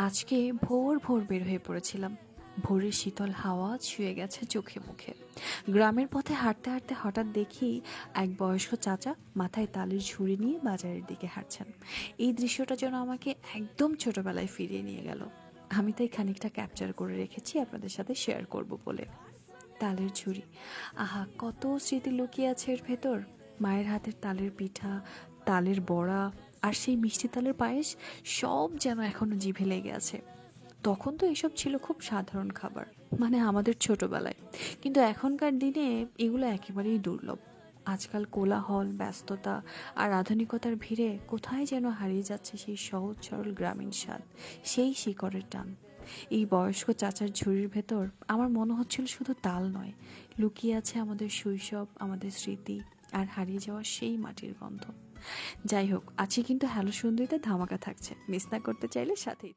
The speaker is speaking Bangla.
আজকে ভোর ভোর বের হয়ে পড়েছিলাম। ভোরের শীতল হাওয়া ছুঁয়ে গেছে চোখে মুখে। গ্রামের পথে হাঁটতে হাঁটতে হঠাৎ দেখি এক বয়স্ক চাচা মাথায় তালের ঝুড়ি নিয়ে বাজারের দিকে হাঁটছেন। এই দৃশ্যটা যেন আমাকে একদম ছোটবেলায় ফিরিয়ে নিয়ে গেল। আমি তাই খানিকটা ক্যাপচার করে রেখেছি আপনাদের সাথে শেয়ার করব বলে। তালের ঝুড়ি, আহা কত স্মৃতি লুকিয়ে আছে এর ভেতর। মায়ের হাতের তালের পিঠা, তালের বড়া, আর সেই মিষ্টি তালের পায়েস, সব যেন এখনো জিভে লেগে আছে। তখন তো এসব ছিল খুব সাধারণ খাবার, মানে আমাদের ছোটবেলায়। কিন্তু এখনকার দিনে এগুলো একেবারেই দুর্লভ। আজকাল কোলাহল, ব্যস্ততা আর আধুনিকতার ভিড়ে কোথায় যেন হারিয়ে যাচ্ছে সেই সহজ সরল গ্রামীণ স্বাদ, সেই শিকড়ের টান। এই বয়স্ক চাচার ঝুড়ির ভেতর আমার মনে হচ্ছিল শুধু তাল নয়, লুকিয়ে আছে আমাদের শৈশব, আমাদের স্মৃতি, আর হারিয়ে যাওয়া সেই মাটির গন্ধ। যাই হোক, আজকে কিন্তু হ্যালো সুন্দরীতে ধামাকা থাকছে, মিস না করতে চাইলে সাথেই